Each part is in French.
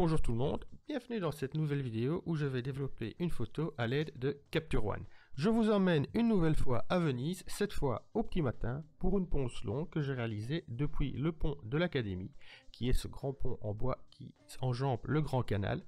Bonjour tout le monde, bienvenue dans cette nouvelle vidéo où je vais développer une photo à l'aide de Capture One. Je vous emmène une nouvelle fois à Venise, cette fois au petit matin, pour une ponce longue que j'ai réalisée depuis le pont de l'Académie, qui est ce grand pont en bois qui enjambe le Grand Canal.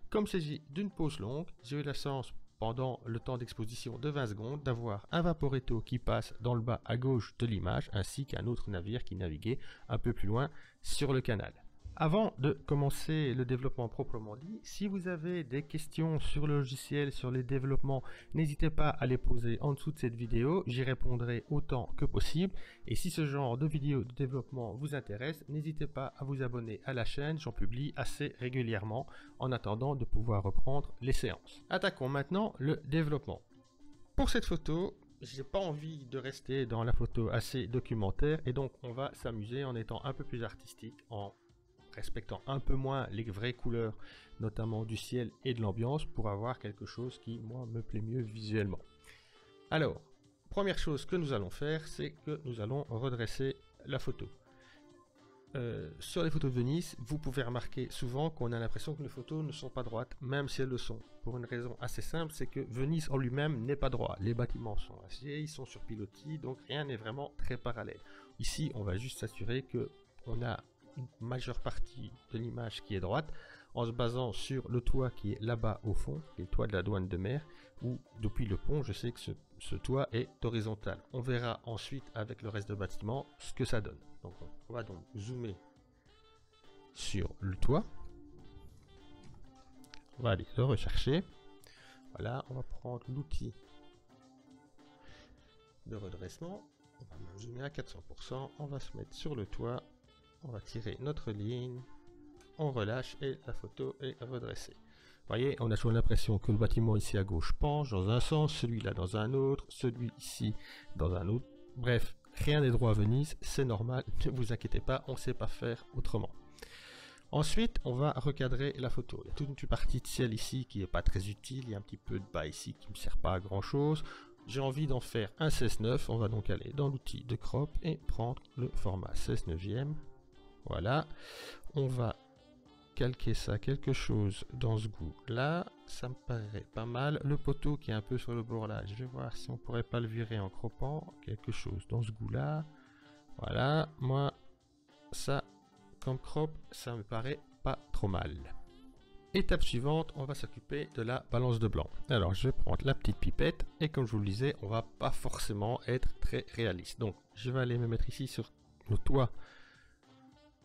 Comme il s'agit d'une pose longue, j'ai eu la chance pendant le temps d'exposition de 20 secondes d'avoir un Vaporetto qui passe dans le bas à gauche de l'image, ainsi qu'un autre navire qui naviguait un peu plus loin sur le canal. Avant de commencer le développement proprement dit, si vous avez des questions sur le logiciel, sur les développements, n'hésitez pas à les poser en dessous de cette vidéo, j'y répondrai autant que possible. Et si ce genre de vidéo de développement vous intéresse, n'hésitez pas à vous abonner à la chaîne, j'en publie assez régulièrement en attendant de pouvoir reprendre les séances. Attaquons maintenant le développement. Pour cette photo, j'ai pas envie de rester dans la photo assez documentaire et donc on va s'amuser en étant un peu plus artistique, en respectant un peu moins les vraies couleurs, notamment du ciel et de l'ambiance, pour avoir quelque chose qui, moi, me plaît mieux visuellement. Alors, première chose que nous allons faire, c'est que nous allons redresser la photo. Sur les photos de Venise, vous pouvez remarquer souvent qu'on a l'impression que les photos ne sont pas droites, même si elles le sont. Pour une raison assez simple, c'est que Venise en lui-même n'est pas droit. Les bâtiments sont aciers, ils sont sur pilotis, donc rien n'est vraiment très parallèle. Ici, on va juste s'assurer que on a une majeure partie de l'image qui est droite, en se basant sur le toit qui est là-bas au fond, qui est le toit de la douane de mer, où depuis le pont, je sais que ce toit est horizontal. On verra ensuite avec le reste du bâtiment ce que ça donne. Donc on va donc zoomer sur le toit. On va aller le rechercher. Voilà, on va prendre l'outil de redressement. On va même zoomer à 400%. On va se mettre sur le toit. On va tirer notre ligne, on relâche et la photo est redressée. Vous voyez, on a toujours l'impression que le bâtiment ici à gauche penche dans un sens, celui-là dans un autre, celui ici dans un autre. Bref, rien n'est droit à Venise, c'est normal, ne vous inquiétez pas, on ne sait pas faire autrement. Ensuite, on va recadrer la photo. Il y a toute une partie de ciel ici qui n'est pas très utile, il y a un petit peu de bas ici qui ne me sert pas à grand chose. J'ai envie d'en faire un 16:9, on va donc aller dans l'outil de crop et prendre le format 16/9. Voilà, on va calquer ça quelque chose dans ce goût là, ça me paraît pas mal. Le poteau qui est un peu sur le bord là, je vais voir si on pourrait pas le virer en croppant, quelque chose dans ce goût là. Voilà, moi ça comme crop, ça me paraît pas trop mal. Étape suivante, on va s'occuper de la balance de blanc. Alors je vais prendre la petite pipette et comme je vous le disais, on va pas forcément être très réaliste. Donc je vais aller me mettre ici sur le toit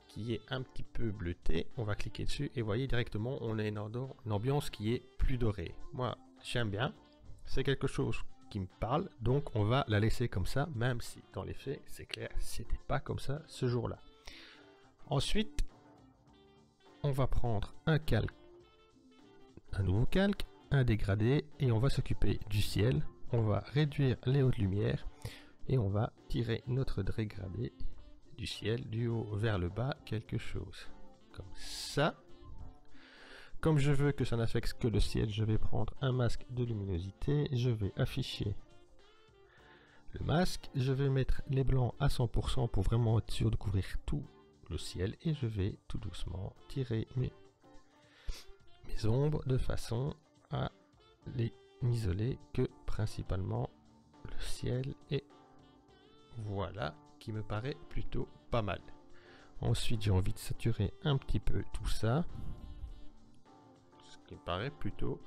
qui est un petit peu bleuté, on va cliquer dessus et voyez directement on a une ambiance qui est plus dorée. Moi j'aime bien, c'est quelque chose qui me parle, donc on va la laisser comme ça, même si dans les faits c'est clair, c'était pas comme ça ce jour-là. Ensuite on va prendre un calque, un nouveau calque, un dégradé et on va s'occuper du ciel, on va réduire les hautes lumières et on va tirer notre dégradé du ciel, du haut vers le bas, quelque chose comme ça. Comme je veux que ça n'affecte que le ciel, je vais prendre un masque de luminosité, je vais afficher le masque, je vais mettre les blancs à 100% pour vraiment être sûr de couvrir tout le ciel et je vais tout doucement tirer mes ombres de façon à les n'isoler que principalement le ciel et voilà, qui me paraît plutôt pas mal. Ensuite j'ai envie de saturer un petit peu tout ça, ce qui me paraît plutôt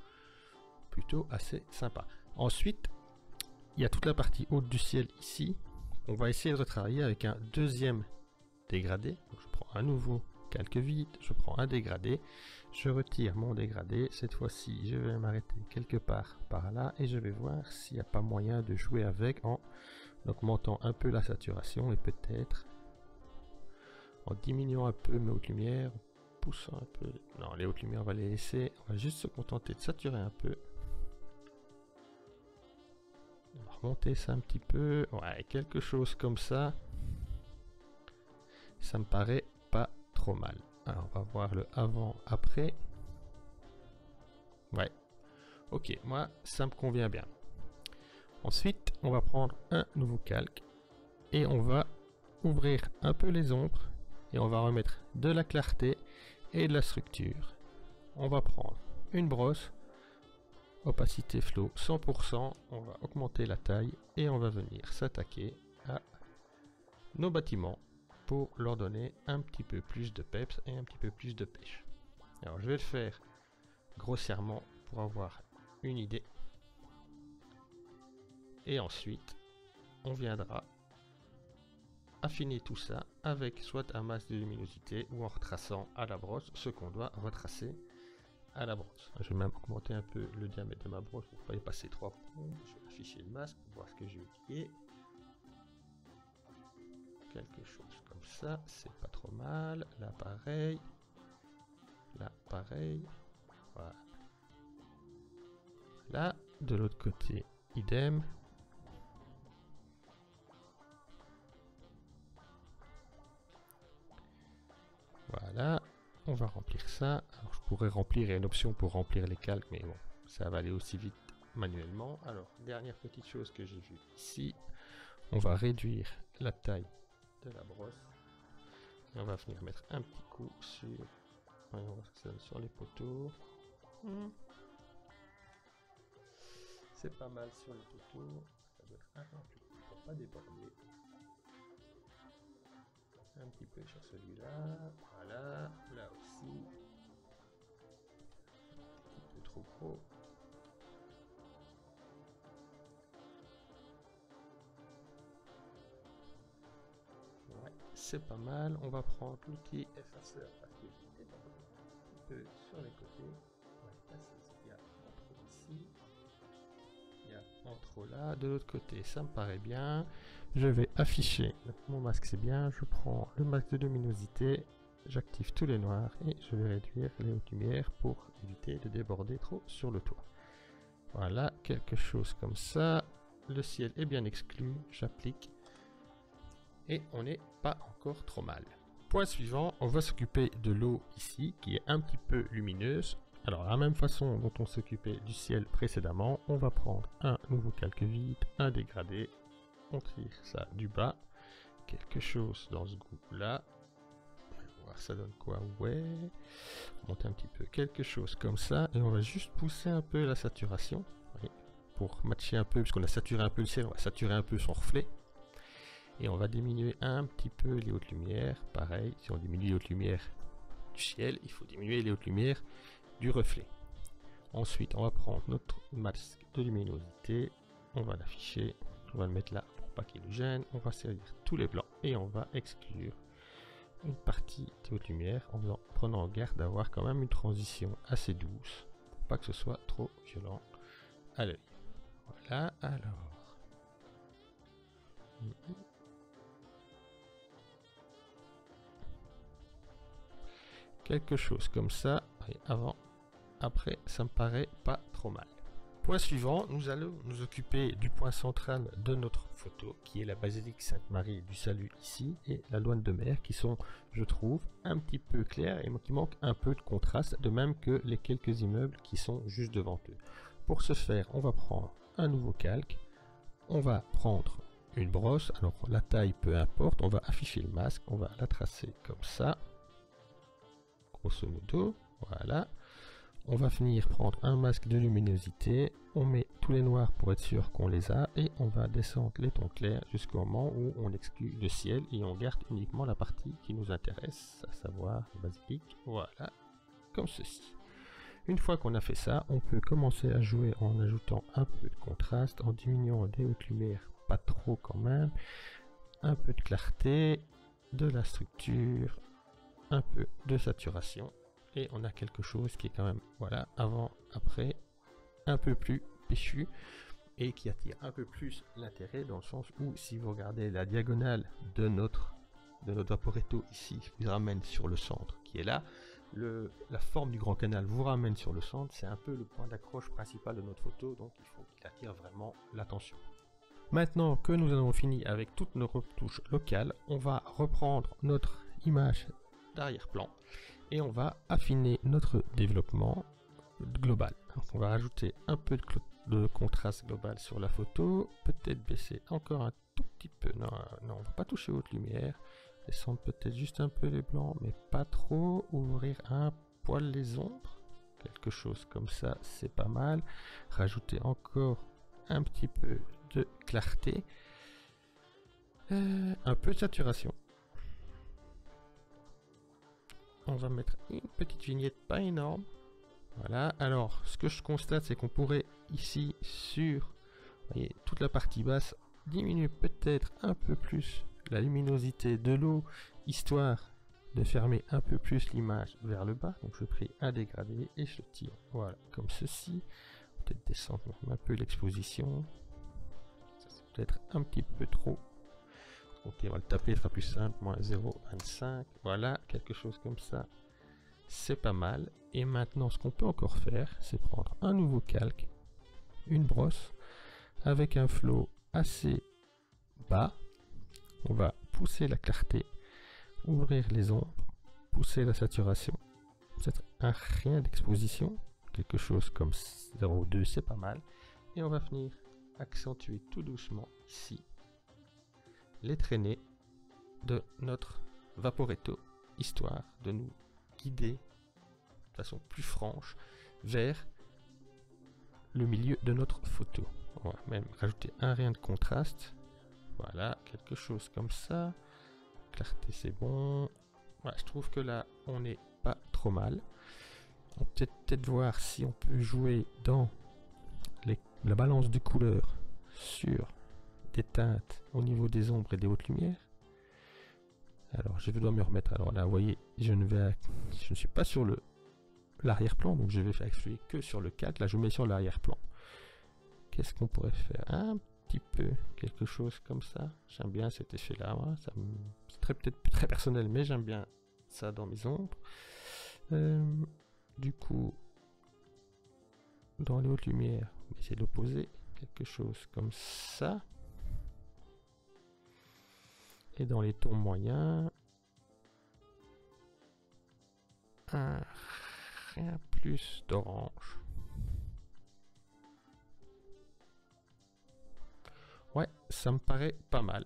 assez sympa. Ensuite il y a toute la partie haute du ciel ici, on va essayer de retravailler avec un deuxième dégradé. Donc, je prends un nouveau calque vide, je prends un dégradé, je retire mon dégradé, cette fois-ci je vais m'arrêter quelque part par là et je vais voir s'il n'y a pas moyen de jouer avec en augmentant un peu la saturation et peut-être en diminuant un peu mes hautes lumières, poussant un peu, non les hautes lumières on va les laisser, on va juste se contenter de saturer un peu, on va remonter ça un petit peu, ouais quelque chose comme ça, ça me paraît pas trop mal. Alors on va voir le avant après. Ouais, ok, moi ça me convient bien. Ensuite on va prendre un nouveau calque et on va ouvrir un peu les ombres et on va remettre de la clarté et de la structure on va prendre une brosse, opacité flow 100%, on va augmenter la taille et on va venir s'attaquer à nos bâtiments pour leur donner un petit peu plus de peps et un petit peu plus de pêche. Alors je vais le faire grossièrement pour avoir une idée. Et ensuite, on viendra affiner tout ça avec soit un masque de luminosité ou en retraçant à la brosse ce qu'on doit retracer à la brosse. Je vais même augmenter un peu le diamètre de ma brosse pour ne pas y passer 3 points. Je vais afficher le masque pour voir ce que j'ai oublié. Quelque chose comme ça, c'est pas trop mal. Là pareil. Là pareil. Voilà. Là, de l'autre côté, idem. Voilà, on va remplir ça. Alors, je pourrais remplir, il y a une option pour remplir les calques, mais bon, ça va aller aussi vite manuellement. Alors, dernière petite chose que j'ai vue ici, on va réduire la taille de la brosse. Et on va venir mettre un petit coup sur, sur les poteaux. C'est pas mal sur les poteaux. Ça doit être un peu plus pour pas déborder. Un petit peu sur celui-là, voilà, là aussi, un petit peu trop gros. Ouais, c'est pas mal. On va prendre l'outil effaceur parce que j'ai débordé un petit peu sur les côtés. On va passer ce qu'il y a en trop ici. Il y a en trop là. De l'autre côté, ça me paraît bien. Je vais afficher mon masque, c'est bien. Je prends le masque de luminosité, j'active tous les noirs et je vais réduire les hautes lumières pour éviter de déborder trop sur le toit. Voilà, quelque chose comme ça. Le ciel est bien exclu, j'applique et on n'est pas encore trop mal. Point suivant, on va s'occuper de l'eau ici qui est un petit peu lumineuse. Alors, la même façon dont on s'occupait du ciel précédemment, on va prendre un nouveau calque vide, un dégradé. On tire ça du bas, quelque chose dans ce groupe-là. On va voir ça donne quoi. Ouais, on monte un petit peu, quelque chose comme ça. Et on va juste pousser un peu la saturation. Oui, pour matcher un peu, puisqu'on a saturé un peu le ciel, on va saturer un peu son reflet. Et on va diminuer un petit peu les hautes lumières. Pareil, si on diminue les hautes lumières du ciel, il faut diminuer les hautes lumières du reflet. Ensuite, on va prendre notre masque de luminosité. On va l'afficher. On va le mettre là pour pas qu'il nous gêne. On va saisir tous les blancs et on va exclure une partie des hautes lumières en prenant garde d'avoir quand même une transition assez douce pour pas que ce soit trop violent à l'œil. Voilà, alors. Quelque chose comme ça, avant, après, ça me paraît pas trop mal. Point suivant, nous allons nous occuper du point central de notre photo, qui est la basilique Sainte-Marie du Salut ici, et la Loine de Mer, qui sont, je trouve, un petit peu clairs et qui manquent un peu de contraste, de même que les quelques immeubles qui sont juste devant eux. Pour ce faire, on va prendre un nouveau calque, on va prendre une brosse, alors la taille peu importe, on va afficher le masque, on va la tracer comme ça, grosso modo, voilà. On va venir prendre un masque de luminosité, on met tous les noirs pour être sûr qu'on les a et on va descendre les tons clairs jusqu'au moment où on exclut le ciel et on garde uniquement la partie qui nous intéresse, à savoir la basilique, voilà, comme ceci. Une fois qu'on a fait ça, on peut commencer à jouer en ajoutant un peu de contraste, en diminuant les hautes lumières, pas trop quand même, un peu de clarté, de la structure, un peu de saturation. Et on a quelque chose qui est quand même, voilà, avant, après, un peu plus péchu et qui attire un peu plus l'intérêt dans le sens où si vous regardez la diagonale de notre vaporetto ici, vous ramène sur le centre qui est là, la forme du grand canal vous ramène sur le centre, c'est un peu le point d'accroche principal de notre photo, donc il faut qu'il attire vraiment l'attention. Maintenant que nous avons fini avec toutes nos retouches locales, on va reprendre notre image d'arrière-plan et on va affiner notre développement global. Donc on va rajouter un peu de contraste global sur la photo, peut-être baisser encore un tout petit peu, non, on va pas toucher aux hautes lumières, descendre peut-être juste un peu les blancs mais pas trop, ouvrir un poil les ombres, quelque chose comme ça, c'est pas mal. Rajouter encore un petit peu de clarté. Un peu de saturation. On va mettre une petite vignette pas énorme. Voilà, alors ce que je constate, c'est qu'on pourrait ici sur, vous voyez, toute la partie basse, diminuer peut-être un peu plus la luminosité de l'eau, histoire de fermer un peu plus l'image vers le bas. Donc je prie un dégradé et je tire, voilà, comme ceci. Peut-être descendre un peu l'exposition. Ça c'est peut-être un petit peu trop. Ok, on va le taper, ce sera plus simple, moins 0,25. Voilà, quelque chose comme ça. C'est pas mal. Et maintenant, ce qu'on peut encore faire, c'est prendre un nouveau calque, une brosse, avec un flow assez bas. On va pousser la clarté, ouvrir les ombres, pousser la saturation. Peut-être un rien d'exposition, quelque chose comme 0,2, c'est pas mal. Et on va venir accentuer tout doucement ici les traînées de notre Vaporetto, histoire de nous guider de façon plus franche vers le milieu de notre photo. On va même rajouter un rien de contraste. Voilà, quelque chose comme ça. Clarté, c'est bon. Voilà, je trouve que là, on n'est pas trop mal. On peut peut-être voir si on peut jouer dans la balance de couleurs sur des teintes au niveau des ombres et des hautes lumières. Alors je dois me remettre. Alors là, vous voyez, je ne suis pas sur l'arrière-plan, donc je vais faire fluer que sur le calque. Là, je mets sur l'arrière-plan. Qu'est-ce qu'on pourrait faire? Un petit peu quelque chose comme ça. J'aime bien cet effet-là. C'est peut-être très personnel, mais j'aime bien ça dans mes ombres. Du coup, dans les hautes lumières, on va essayer de l'opposer. Quelque chose comme ça. Et dans les tons moyens, rien plus d'orange. Ouais, ça me paraît pas mal.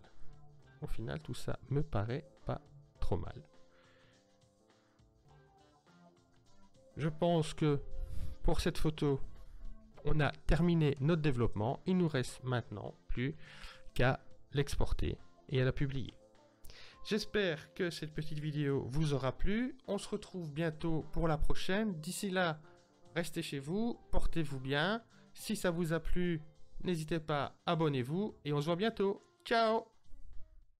Au final, tout ça me paraît pas trop mal. Je pense que pour cette photo, on a terminé notre développement. Il nous reste maintenant plus qu'à l'exporter et à la publier. J'espère que cette petite vidéo vous aura plu. On se retrouve bientôt pour la prochaine. D'ici là, restez chez vous, portez-vous bien. Si ça vous a plu, n'hésitez pas, abonnez-vous et on se voit bientôt. Ciao!